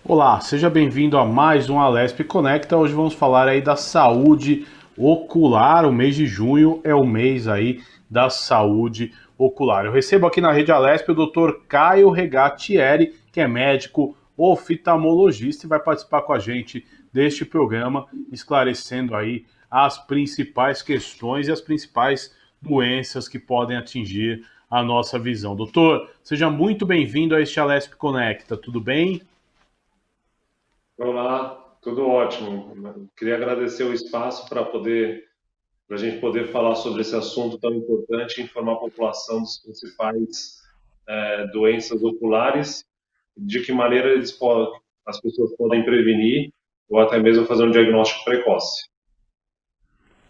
Olá, seja bem-vindo a mais um Alesp Conecta. Hoje vamos falar aí da saúde ocular. O mês de junho é o mês aí da saúde ocular. Eu recebo aqui na Rede Alesp o Dr. Caio Regatieri, que é médico oftalmologista e vai participar com a gente deste programa, esclarecendo aí as principais questões e as principais doenças que podem atingir a nossa visão. Doutor, seja muito bem-vindo a este Alesp Conecta, tudo bem? Olá, tudo ótimo. Queria agradecer o espaço para a gente poder falar sobre esse assunto tão importante e informar a população dos principais doenças oculares, de que maneira as pessoas podem prevenir ou até mesmo fazer um diagnóstico precoce.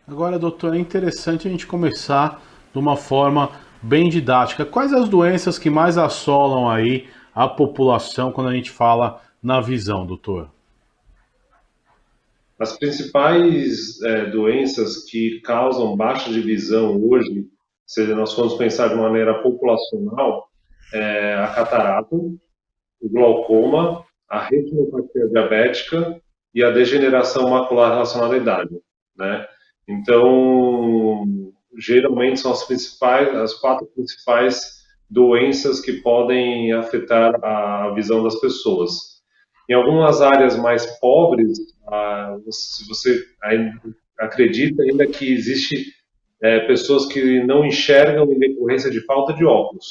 Agora, doutor, é interessante a gente começar de uma forma bem didática. Quais as doenças que mais assolam aí a população quando a gente fala na visão, doutor? As principais doenças que causam baixa de visão hoje, se nós formos pensar de maneira populacional, é a catarata, o glaucoma, a retinopatia diabética e a degeneração macular relacionada à idade, né? Então, geralmente são as quatro principais doenças que podem afetar a visão das pessoas. Em algumas áreas mais pobres, se você acredita ainda que existe pessoas que não enxergam em decorrência de falta de óculos.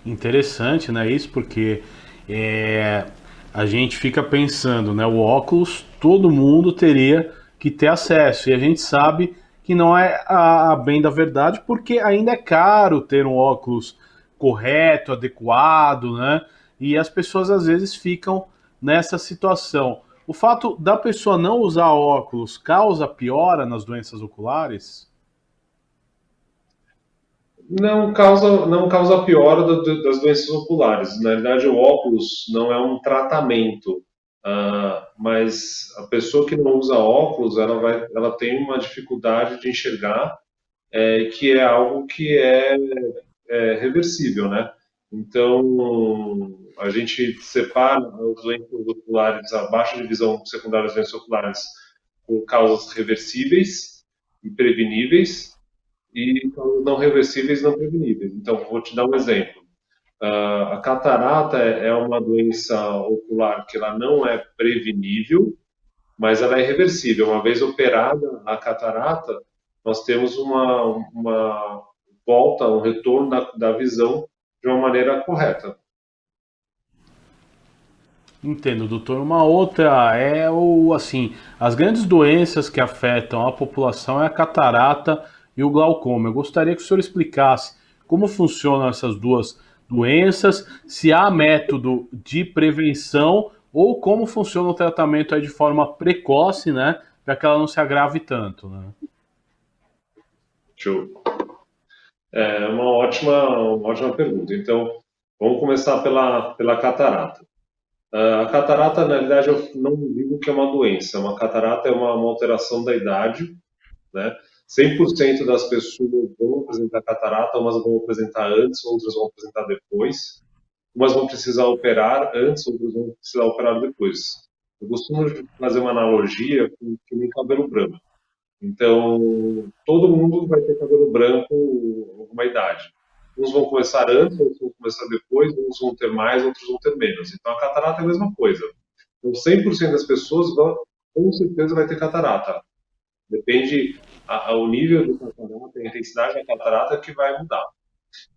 Interessante, né? Isso porque é, a gente fica pensando, né? O óculos todo mundo teria que ter acesso e a gente sabe que não é a bem da verdade porque ainda é caro ter um óculos correto, adequado, né? E as pessoas às vezes ficam nessa situação. O fato da pessoa não usar óculos causa piora nas doenças oculares? Não causa piora das doenças oculares. Na verdade, o óculos não é um tratamento, mas a pessoa que não usa óculos, ela tem uma dificuldade de enxergar, que é algo que é reversível, né? Então, a gente separa as doenças oculares, a baixa de visão secundária das doenças oculares, por causas reversíveis e preveníveis, e causas não reversíveis e não preveníveis. Então, vou te dar um exemplo. A catarata é uma doença ocular que ela não é prevenível, mas ela é reversível. Uma vez operada a catarata, nós temos uma volta, um retorno da visão de uma maneira correta. Entendo, doutor. Uma outra é o assim, as grandes doenças que afetam a população é a catarata e o glaucoma. Eu gostaria que o senhor explicasse como funcionam essas duas doenças, se há método de prevenção ou como funciona o tratamento aí de forma precoce, né, para que ela não se agrave tanto, né? Show. É uma ótima pergunta. Então, vamos começar pela catarata. A catarata, na realidade, eu não digo que é uma doença. Uma catarata é uma alteração da idade, né? 100% das pessoas vão apresentar catarata, umas vão apresentar antes, outras vão apresentar depois. Umas vão precisar operar antes, outras vão precisar operar depois. Eu costumo fazer uma analogia com que nem cabelo branco. Então, todo mundo vai ter cabelo branco em alguma idade. Uns vão começar antes, outros vão começar depois, uns vão ter mais, outros vão ter menos. Então, a catarata é a mesma coisa. Então, 100% das pessoas com certeza vai ter catarata. Depende o nível de catarata, a intensidade da catarata que vai mudar.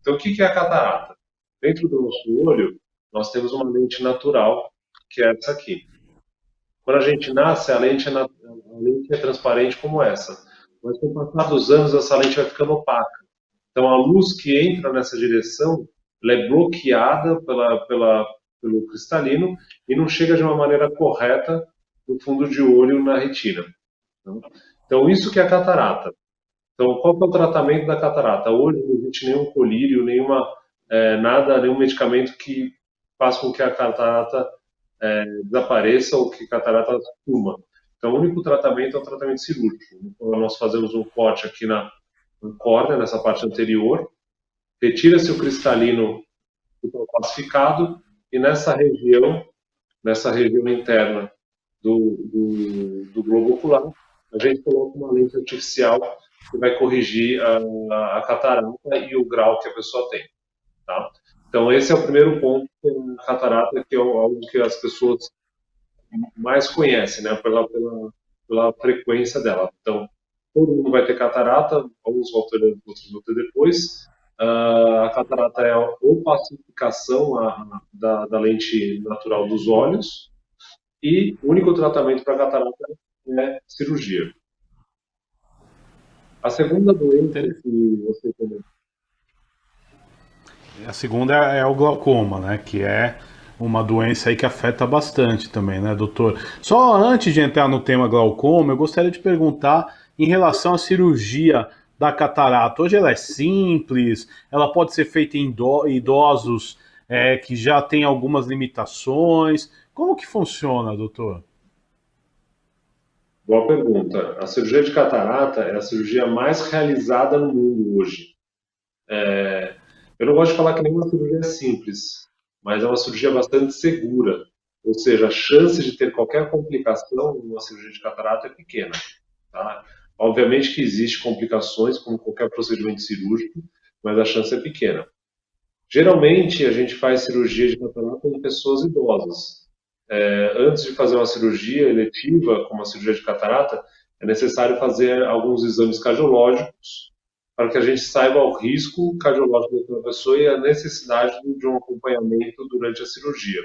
Então, o que é a catarata? Dentro do nosso olho, nós temos uma lente natural, que é essa aqui. Quando a gente nasce, a lente é transparente como essa. Mas com o passar dos anos, essa lente vai ficando opaca. Então, a luz que entra nessa direção, ela é bloqueada pelo cristalino e não chega de uma maneira correta no fundo de olho, na retina. Então, isso que é a catarata. Então, qual que é o tratamento da catarata? Hoje não existe nenhum colírio, nenhum medicamento que faça com que a catarata desapareça ou que a catarata suma. Então, o único tratamento é o tratamento cirúrgico. Então, nós fazemos um corte aqui na córnea, nessa parte anterior, retira-se o cristalino que está calcificado e nessa região interna do globo ocular, a gente coloca uma lente artificial que vai corrigir a catarata e o grau que a pessoa tem. Tá? Então, esse é o primeiro ponto da catarata, que é algo que as pessoas mais conhecem, né? Pela frequência dela. Então, todo mundo vai ter catarata, alguns vão ter, outros vão ter depois. A catarata é a opacificação da lente natural dos olhos, e o único tratamento para catarata é cirurgia. A segunda doença que você comentou. A segunda é o glaucoma, né? Que é uma doença aí que afeta bastante também, né, doutor? Só antes de entrar no tema glaucoma, eu gostaria de perguntar em relação à cirurgia da catarata. Hoje ela é simples, ela pode ser feita em idosos que já têm algumas limitações. Como que funciona, doutor? Boa pergunta. A cirurgia de catarata é a cirurgia mais realizada no mundo hoje. Eu não gosto de falar que nenhuma cirurgia é simples, mas é uma cirurgia bastante segura. Ou seja, a chance de ter qualquer complicação numa cirurgia de catarata é pequena. Tá? Obviamente que existem complicações, como qualquer procedimento cirúrgico, mas a chance é pequena. Geralmente, a gente faz cirurgia de catarata em pessoas idosas. Antes de fazer uma cirurgia eletiva, como a cirurgia de catarata, é necessário fazer alguns exames cardiológicos para que a gente saiba o risco cardiológico daquela pessoa e a necessidade de um acompanhamento durante a cirurgia.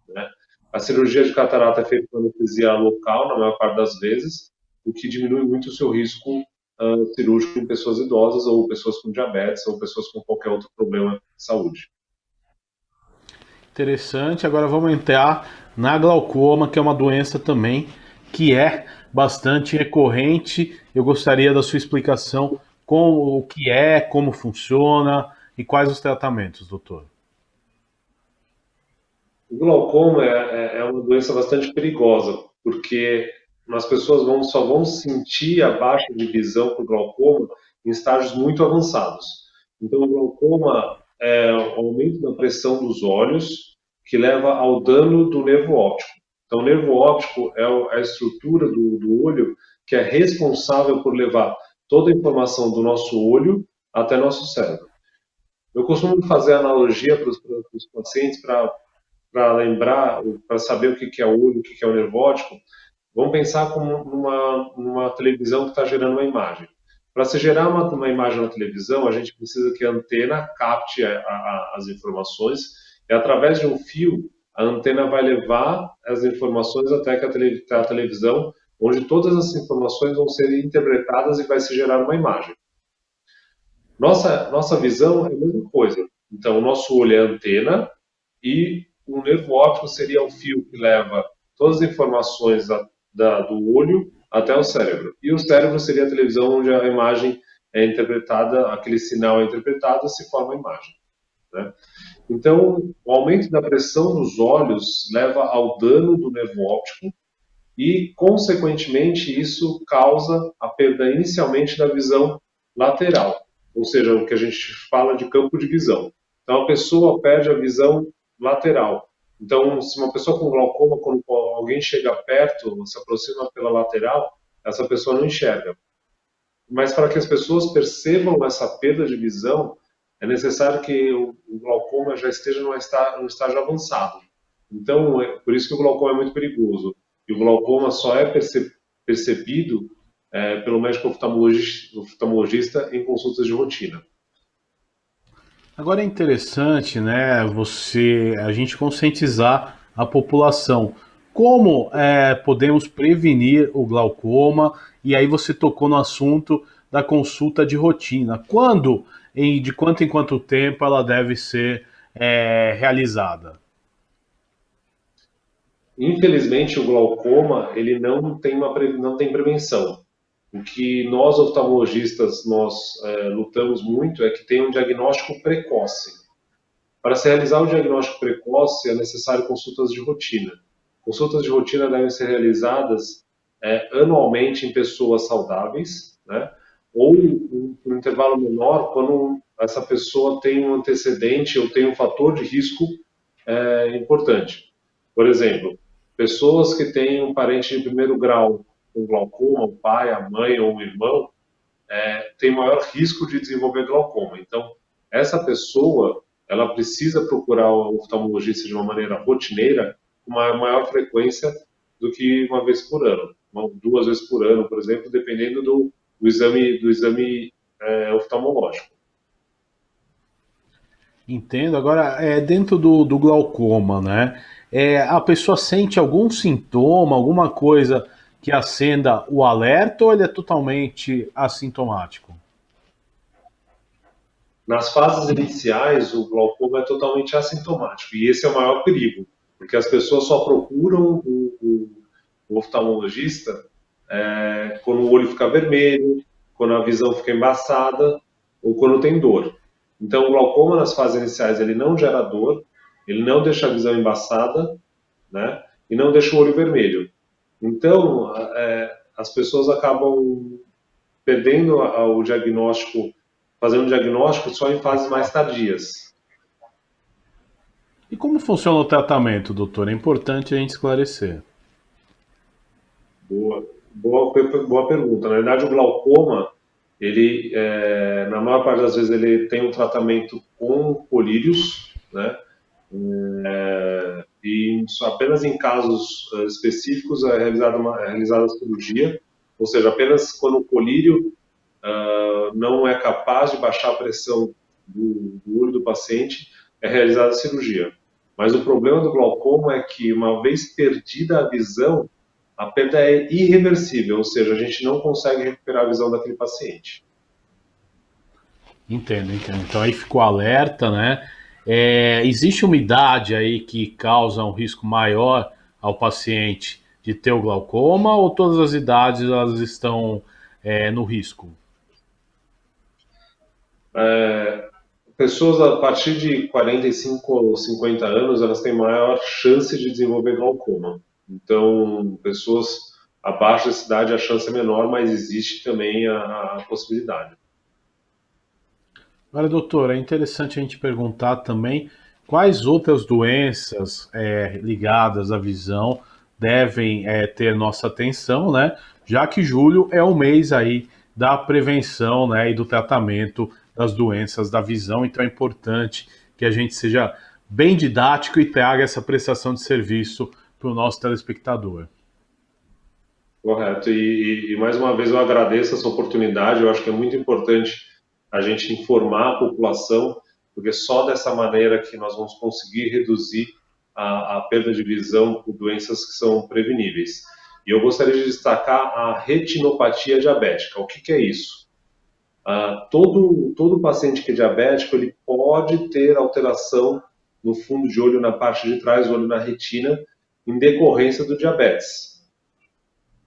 Né? A cirurgia de catarata é feita com anestesia local, na maior parte das vezes, o que diminui muito o seu risco cirúrgico em pessoas idosas ou pessoas com diabetes ou pessoas com qualquer outro problema de saúde. Interessante. Agora vamos entrar na glaucoma, que é uma doença também que é bastante recorrente. Eu gostaria da sua explicação com o que é, como funciona e quais os tratamentos, doutor. O glaucoma é uma doença bastante perigosa, porque as pessoas só vão sentir a baixa de visão por glaucoma em estágios muito avançados. Então, o glaucoma é o aumento da pressão dos olhos que leva ao dano do nervo óptico. Então, o nervo óptico é a estrutura do olho que é responsável por levar toda a informação do nosso olho até nosso cérebro. Eu costumo fazer analogia para os pacientes para lembrar, para saber o que é o olho, o que é o nervo óptico. Vamos pensar como numa televisão que está gerando uma imagem. Para se gerar uma imagem na televisão, a gente precisa que a antena capte as informações e, através de um fio, a antena vai levar as informações até a televisão, onde todas as informações vão ser interpretadas e vai se gerar uma imagem. Nossa visão é a mesma coisa. Então, o nosso olho é a antena e o nervo óptico seria o fio que leva todas as informações do olho até o cérebro. E o cérebro seria a televisão onde a imagem é interpretada, aquele sinal é interpretado e se forma a imagem. Né? Então, o aumento da pressão dos olhos leva ao dano do nervo óptico e, consequentemente, isso causa a perda inicialmente da visão lateral, ou seja, o que a gente fala de campo de visão. Então, a pessoa perde a visão lateral. Então, se uma pessoa com glaucoma, quando alguém chega perto, se aproxima pela lateral, essa pessoa não enxerga. Mas para que as pessoas percebam essa perda de visão, é necessário que o glaucoma já esteja num estágio avançado. Então, é por isso que o glaucoma é muito perigoso. E o glaucoma só é percebido pelo médico oftalmologista em consultas de rotina. Agora é interessante, né, a gente conscientizar a população. Como podemos prevenir o glaucoma? E aí você tocou no assunto da consulta de rotina. Quando e de quanto em quanto tempo ela deve ser realizada? Infelizmente, o glaucoma ele não tem prevenção. O que nós oftalmologistas lutamos muito é que tenha um diagnóstico precoce. Para se realizar o diagnóstico precoce é necessário consultas de rotina. Consultas de rotina devem ser realizadas anualmente em pessoas saudáveis, né? Ou em um intervalo menor quando essa pessoa tem um antecedente ou tem um fator de risco é importante. Por exemplo, pessoas que têm um parente de primeiro grau com glaucoma, o pai, a mãe ou um irmão, tem maior risco de desenvolver glaucoma. Então, essa pessoa, ela precisa procurar o oftalmologista de uma maneira rotineira, com uma maior frequência do que uma vez por ano, duas vezes por ano, por exemplo, dependendo do exame oftalmológico. Entendo. Agora, dentro do glaucoma, né? A pessoa sente algum sintoma, alguma coisa que acenda o alerta ou ele é totalmente assintomático? Nas fases iniciais, o glaucoma é totalmente assintomático, e esse é o maior perigo, porque as pessoas só procuram o oftalmologista quando o olho fica vermelho, quando a visão fica embaçada ou quando tem dor. Então, o glaucoma nas fases iniciais ele não gera dor, ele não deixa a visão embaçada, né? E não deixa o olho vermelho. Então, as pessoas acabam perdendo o diagnóstico, fazendo o diagnóstico só em fases mais tardias. E como funciona o tratamento, doutor? É importante a gente esclarecer. Boa pergunta. Na verdade, o glaucoma, ele, na maior parte das vezes, ele tem um tratamento com colírios, né? E apenas em casos específicos é realizada a cirurgia, ou seja, apenas quando o colírio não é capaz de baixar a pressão do olho do paciente, é realizada a cirurgia. Mas o problema do glaucoma é que, uma vez perdida a visão, a perda é irreversível, ou seja, a gente não consegue recuperar a visão daquele paciente. Entendo, entendo. Então aí ficou alerta, né? Existe uma idade aí que causa um risco maior ao paciente de ter o glaucoma ou todas as idades elas estão no risco? Pessoas a partir de 45 ou 50 anos, elas têm maior chance de desenvolver glaucoma. Então, pessoas abaixo dessa idade, a chance é menor, mas existe também a possibilidade. Agora, doutor, é interessante a gente perguntar também quais outras doenças ligadas à visão devem ter nossa atenção, né? Já que julho é o mês aí da prevenção, né, e do tratamento das doenças da visão, então é importante que a gente seja bem didático e traga essa prestação de serviço para o nosso telespectador. Correto. E mais uma vez eu agradeço essa oportunidade. Eu acho que é muito importante a gente informar a população, porque só dessa maneira que nós vamos conseguir reduzir a perda de visão por doenças que são preveníveis. E eu gostaria de destacar a retinopatia diabética. O que é isso? Todo paciente que é diabético, ele pode ter alteração no fundo de olho, na parte de trás do olho, na retina, em decorrência do diabetes,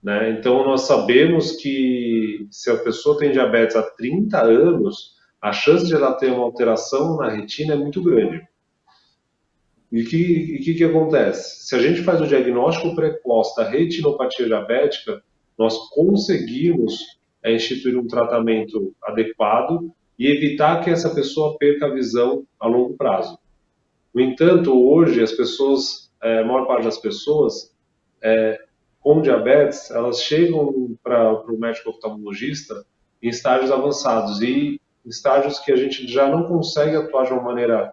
né? Então, nós sabemos que se a pessoa tem diabetes há 30 anos, a chance de ela ter uma alteração na retina é muito grande. E o que acontece? Se a gente faz o diagnóstico precoce da retinopatia diabética, nós conseguimos instituir um tratamento adequado e evitar que essa pessoa perca a visão a longo prazo. No entanto, hoje, a maior parte das pessoas com diabetes, elas chegam para o médico oftalmologista em estágios avançados e estágios que a gente já não consegue atuar de uma maneira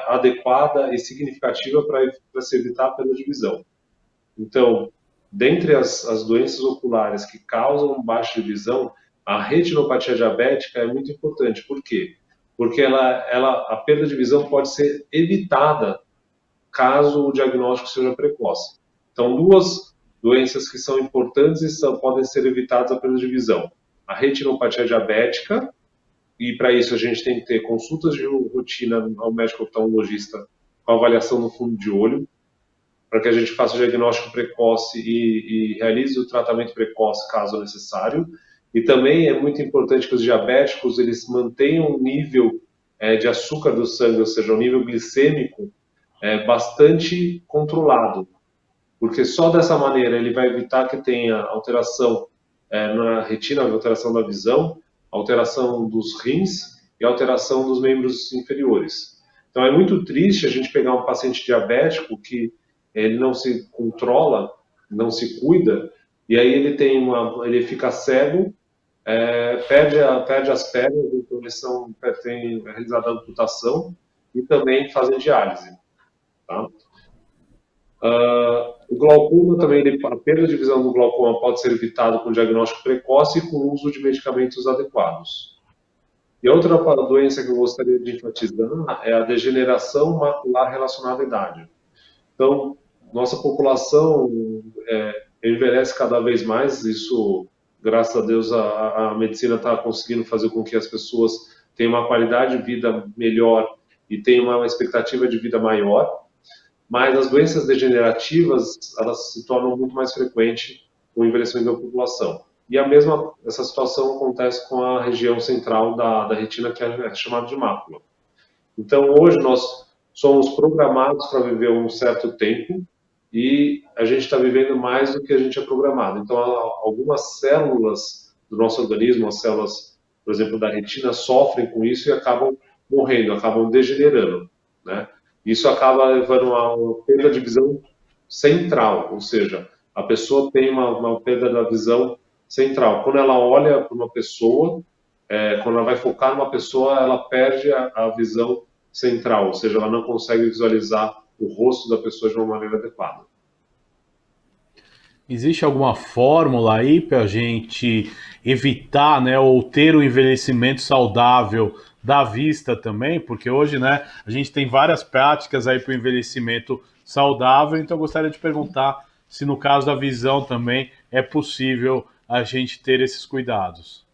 adequada e significativa para se evitar a perda de visão. Então, dentre as doenças oculares que causam baixa de visão, a retinopatia diabética é muito importante. Por quê? Porque a perda de visão pode ser evitada caso o diagnóstico seja precoce. Então, duas doenças que são importantes e podem ser evitadas a perda de visão. A retinopatia diabética, e para isso a gente tem que ter consultas de rotina ao médico oftalmologista com avaliação no fundo de olho, para que a gente faça o diagnóstico precoce e realize o tratamento precoce caso necessário. E também é muito importante que os diabéticos eles mantenham um nível de açúcar do sangue, ou seja, o nível glicêmico bastante controlado, porque só dessa maneira ele vai evitar que tenha alteração na retina, alteração da visão, alteração dos rins e alteração dos membros inferiores. Então é muito triste a gente pegar um paciente diabético que ele não se controla, não se cuida, e aí ele fica cego, perde as pernas, então eles têm realizado amputação e também fazem diálise. Tá? O glaucoma também, a perda de visão do glaucoma pode ser evitado com diagnóstico precoce e com o uso de medicamentos adequados. E outra doença que eu gostaria de enfatizar é a degeneração macular relacionada à idade. Então, nossa população envelhece cada vez mais, isso, graças a Deus, a medicina está conseguindo fazer com que as pessoas tenham uma qualidade de vida melhor e tenham uma expectativa de vida maior, mas as doenças degenerativas, elas se tornam muito mais frequentes com o envelhecimento da população. E essa situação acontece com a região central da retina, que é chamada de mácula. Então, hoje nós somos programados para viver um certo tempo e a gente está vivendo mais do que a gente é programado. Então, algumas células do nosso organismo, as células, por exemplo, da retina, sofrem com isso e acabam morrendo, acabam degenerando, né? Isso acaba levando a uma perda de visão central, ou seja, a pessoa tem uma perda da visão central. Quando ela olha para uma pessoa, quando ela vai focar numa pessoa, ela perde a visão central, ou seja, ela não consegue visualizar o rosto da pessoa de uma maneira adequada. Existe alguma fórmula aí para a gente evitar, né, ou ter o envelhecimento saudável da vista também? Porque hoje, né, a gente tem várias práticas aí para o envelhecimento saudável, então eu gostaria de perguntar se no caso da visão também é possível a gente ter esses cuidados.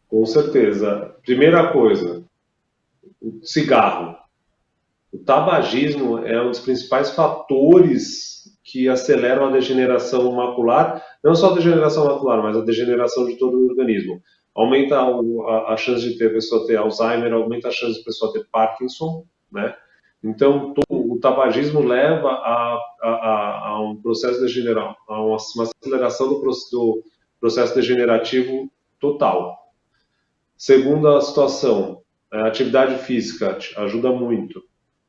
Com certeza. Primeira coisa, o cigarro. O tabagismo é um dos principais fatores que aceleram a degeneração macular, não só a degeneração macular, mas a degeneração de todo o organismo. Aumenta a chance de a pessoa ter Alzheimer, aumenta a chance de a pessoa ter Parkinson, né? Então, o tabagismo leva a um processo degenerativo, a uma aceleração do processo degenerativo total. Segunda situação, a atividade física ajuda muito.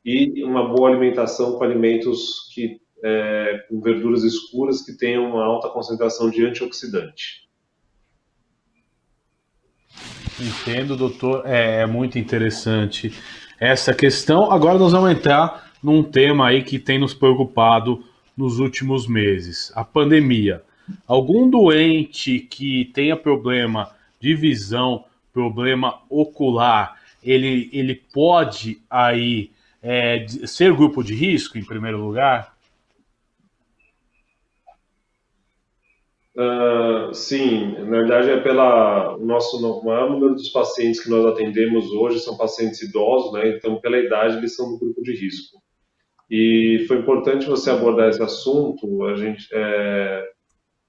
E uma boa alimentação com alimentos com verduras escuras que tenham uma alta concentração de antioxidante. Entendo, doutor. É muito interessante essa questão. Agora nós vamos entrar num tema aí que tem nos preocupado nos últimos meses: a pandemia. Algum doente que tenha problema de visão, problema ocular, ele pode aí ser grupo de risco, em primeiro lugar? Sim, na verdade o maior número dos pacientes que nós atendemos hoje são pacientes idosos, né? Então, pela idade, eles são do grupo de risco. E foi importante você abordar esse assunto.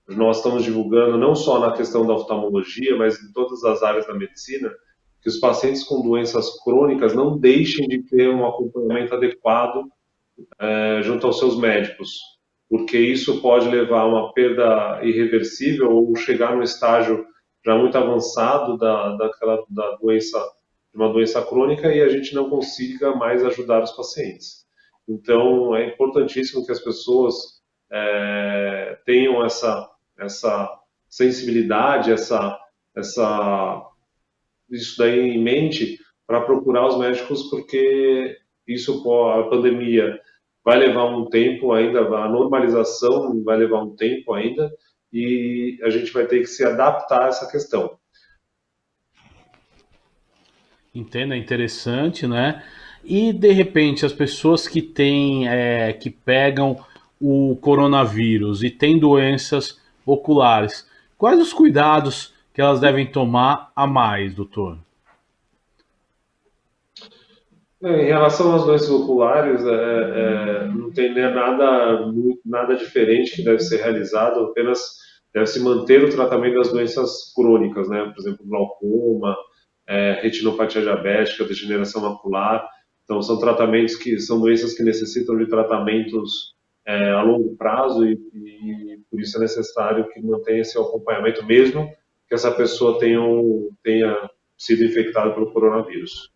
Nós estamos divulgando não só na questão da oftalmologia, mas em todas as áreas da medicina, que os pacientes com doenças crônicas não deixem de ter um acompanhamento adequado junto aos seus médicos, porque isso pode levar a uma perda irreversível ou chegar num estágio já muito avançado da doença, de uma doença crônica, e a gente não consiga mais ajudar os pacientes. Então, é importantíssimo que as pessoas tenham essa sensibilidade, isso daí em mente para procurar os médicos, porque a pandemia vai levar um tempo ainda, a normalização vai levar um tempo ainda, e a gente vai ter que se adaptar a essa questão. Entendo, é interessante, né? E de repente as pessoas que têm, que pegam o coronavírus e têm doenças oculares, quais os cuidados que elas devem tomar a mais, doutor? Em relação às doenças oculares, não tem nada diferente que deve ser realizado, apenas deve se manter o tratamento das doenças crônicas, né? Por exemplo, glaucoma, retinopatia diabética, degeneração macular. Então, são doenças que necessitam de tratamentos a longo prazo, e por isso é necessário que mantenha esse acompanhamento, mesmo que essa pessoa tenha sido infectada pelo coronavírus.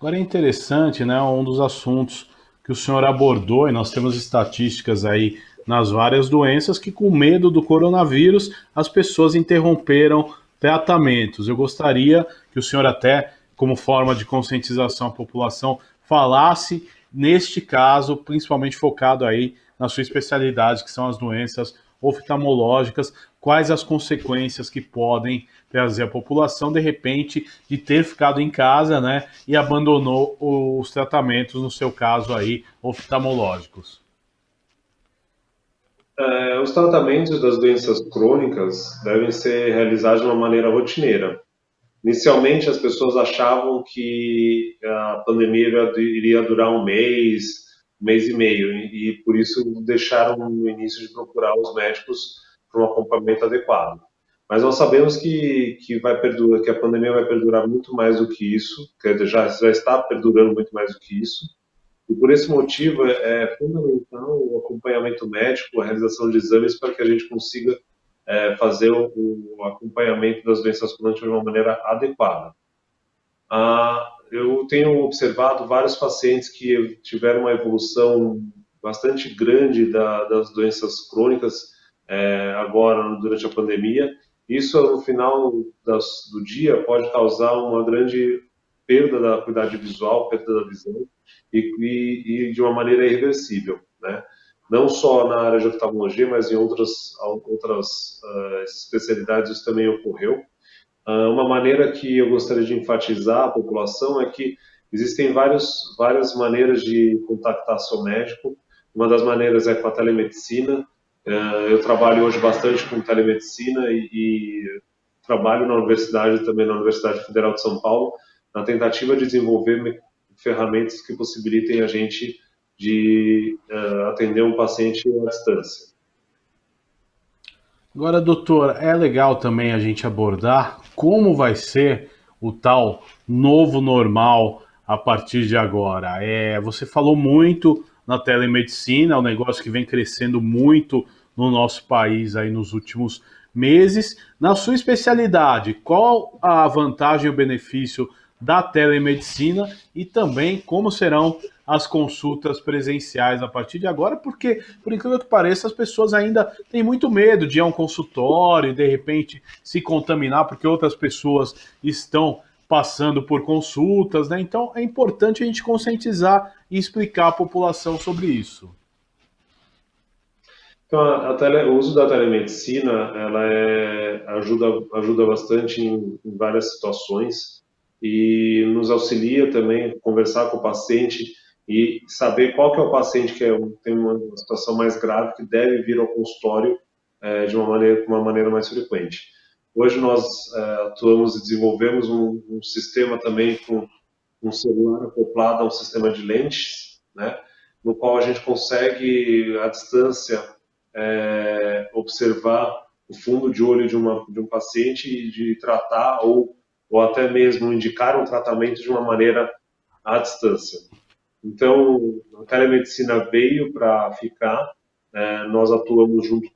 Agora é interessante, né, um dos assuntos que o senhor abordou, e nós temos estatísticas aí nas várias doenças, que com medo do coronavírus as pessoas interromperam tratamentos. Eu gostaria que o senhor até, como forma de conscientização à população, falasse neste caso, principalmente focado aí na sua especialidade, que são as doenças oftalmológicas, quais as consequências que podem trazer à população, de repente, de ter ficado em casa, né, e abandonou os tratamentos, no seu caso aí, oftalmológicos. Os tratamentos das doenças crônicas devem ser realizados de uma maneira rotineira. Inicialmente, as pessoas achavam que a pandemia iria durar um mês e meio, e por isso deixaram no início de procurar os médicos para um acompanhamento adequado. Mas nós sabemos que vai perdurar, que a pandemia vai perdurar muito mais do que isso, quer dizer, já está perdurando muito mais do que isso, e por esse motivo é fundamental o acompanhamento médico, a realização de exames para que a gente consiga fazer o acompanhamento das doenças crônicas de uma maneira adequada. Eu tenho observado vários pacientes que tiveram uma evolução bastante grande das doenças crônicas agora, durante a pandemia. Isso, no final do dia, pode causar uma grande perda da acuidade visual, perda da visão, e de uma maneira irreversível, né? Não só na área de oftalmologia, mas em outras especialidades isso também ocorreu. Uma maneira que eu gostaria de enfatizar à população é que existem várias maneiras de contactar seu médico. Uma das maneiras é com a telemedicina. Eu trabalho hoje bastante com telemedicina e trabalho na universidade, também na Universidade Federal de São Paulo, na tentativa de desenvolver ferramentas que possibilitem a gente de atender um paciente à distância. Agora, doutor, é legal também a gente abordar como vai ser o tal novo normal a partir de agora. Você falou muito na telemedicina, é um negócio que vem crescendo muito no nosso país aí nos últimos meses. Na sua especialidade, qual a vantagem e o benefício da telemedicina e também como serão as consultas presenciais a partir de agora, porque, por incrível que pareça, as pessoas ainda têm muito medo de ir a um consultório e, de repente, se contaminar porque outras pessoas estão passando por consultas, né? Então, é importante a gente conscientizar e explicar à população sobre isso. Então, o uso da telemedicina, ajuda bastante em várias situações e nos auxilia também a conversar com o paciente e saber qual que é o paciente que tem uma situação mais grave que deve vir ao consultório de uma maneira mais frequente. Hoje nós atuamos e desenvolvemos um sistema também com um celular acoplado a um sistema de lentes, né, no qual a gente consegue, à distância, observar o fundo de olho de um paciente e de tratar ou até mesmo indicar um tratamento de uma maneira à distância. Então, a telemedicina veio para ficar, nós atuamos junto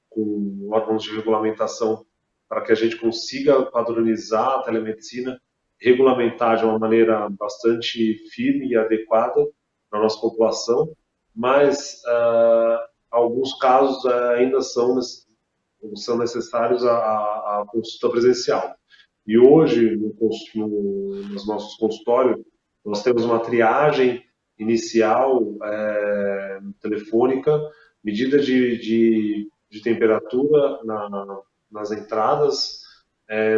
com órgãos de regulamentação para que a gente consiga padronizar a telemedicina, regulamentar de uma maneira bastante firme e adequada para a nossa população, mas alguns casos ainda são necessários a consulta presencial. E hoje, nos nossos consultórios, nós temos uma triagem inicial telefônica, medida de temperatura nas entradas,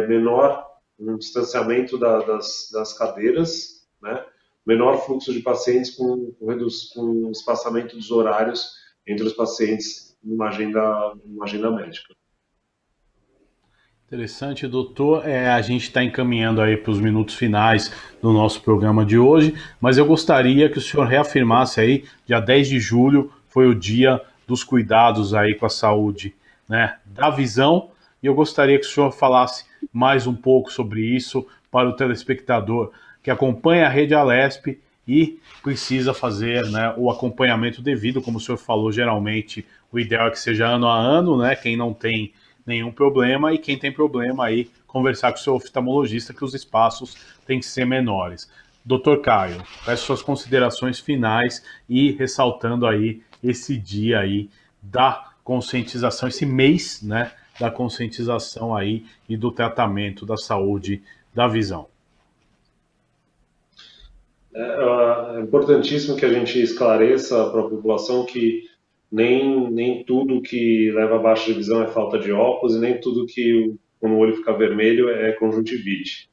menor um distanciamento das cadeiras, né? Menor fluxo de pacientes com espaçamento dos horários entre os pacientes numa agenda médica. Interessante, doutor. A gente está encaminhando aí para os minutos finais do nosso programa de hoje, mas eu gostaria que o senhor reafirmasse aí, dia 10 de julho foi o dia dos cuidados aí com a saúde, né, da visão, e eu gostaria que o senhor falasse mais um pouco sobre isso para o telespectador que acompanha a Rede Alesp e precisa fazer, né, o acompanhamento devido, como o senhor falou, geralmente o ideal é que seja ano a ano, né, quem não tem nenhum problema, e quem tem problema aí, conversar com o seu oftalmologista, que os espaços têm que ser menores. Doutor Caio, peço suas considerações finais e ressaltando aí esse dia aí da conscientização, esse mês, né, da conscientização aí e do tratamento da saúde da visão. É importantíssimo que a gente esclareça para a população que nem tudo que leva a baixa de visão é falta de óculos e nem tudo que quando o olho fica vermelho é conjuntivite.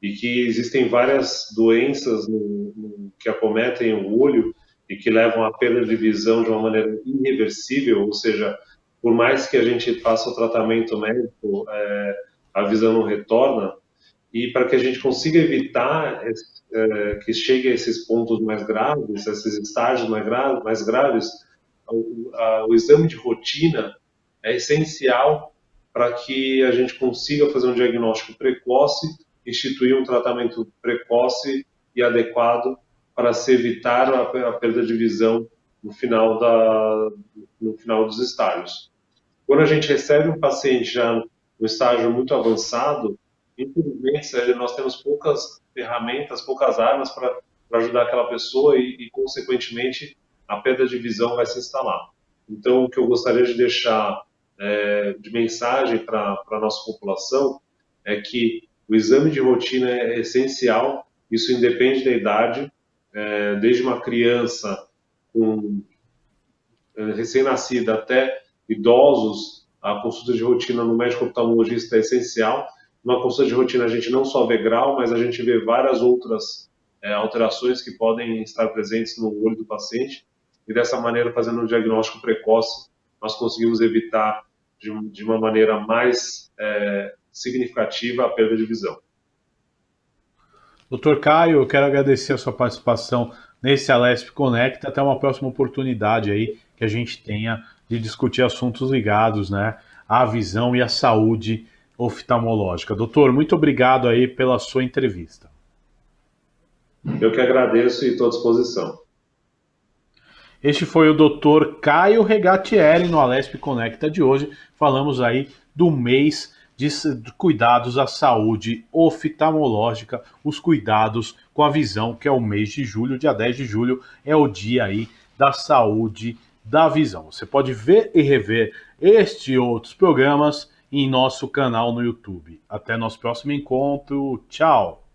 E que existem várias doenças que acometem o olho e que levam à perda de visão de uma maneira irreversível, ou seja, por mais que a gente faça o tratamento médico, a visão não retorna. E para que a gente consiga evitar que chegue a esses pontos mais graves, esses estágios mais graves, o exame de rotina é essencial para que a gente consiga fazer um diagnóstico precoce, instituir um tratamento precoce e adequado para se evitar a perda de visão no final dos estágios. Quando a gente recebe um paciente já no estágio muito avançado, infelizmente nós temos poucas ferramentas, poucas armas para ajudar aquela pessoa e, consequentemente, a perda de visão vai se instalar. Então, o que eu gostaria de deixar de mensagem para a nossa população é que o exame de rotina é essencial, isso independe da idade, desde uma criança recém-nascida até idosos, a consulta de rotina no médico oftalmologista é essencial. Na consulta de rotina a gente não só vê grau, mas a gente vê várias outras alterações que podem estar presentes no olho do paciente e dessa maneira, fazendo um diagnóstico precoce, nós conseguimos evitar de uma maneira mais significativa a perda de visão. Doutor Caio, eu quero agradecer a sua participação nesse Alesp Conecta. Até uma próxima oportunidade aí que a gente tenha de discutir assuntos ligados, né, à visão e à saúde oftalmológica. Doutor, muito obrigado aí pela sua entrevista. Eu que agradeço e estou à disposição. Este foi o Dr. Caio Regatieri no Alesp Conecta de hoje. Falamos aí do mês de cuidados à saúde oftalmológica, os cuidados com a visão, que é o mês de julho, dia 10 de julho, é o dia aí da saúde da visão. Você pode ver e rever este e outros programas em nosso canal no YouTube. Até nosso próximo encontro. Tchau!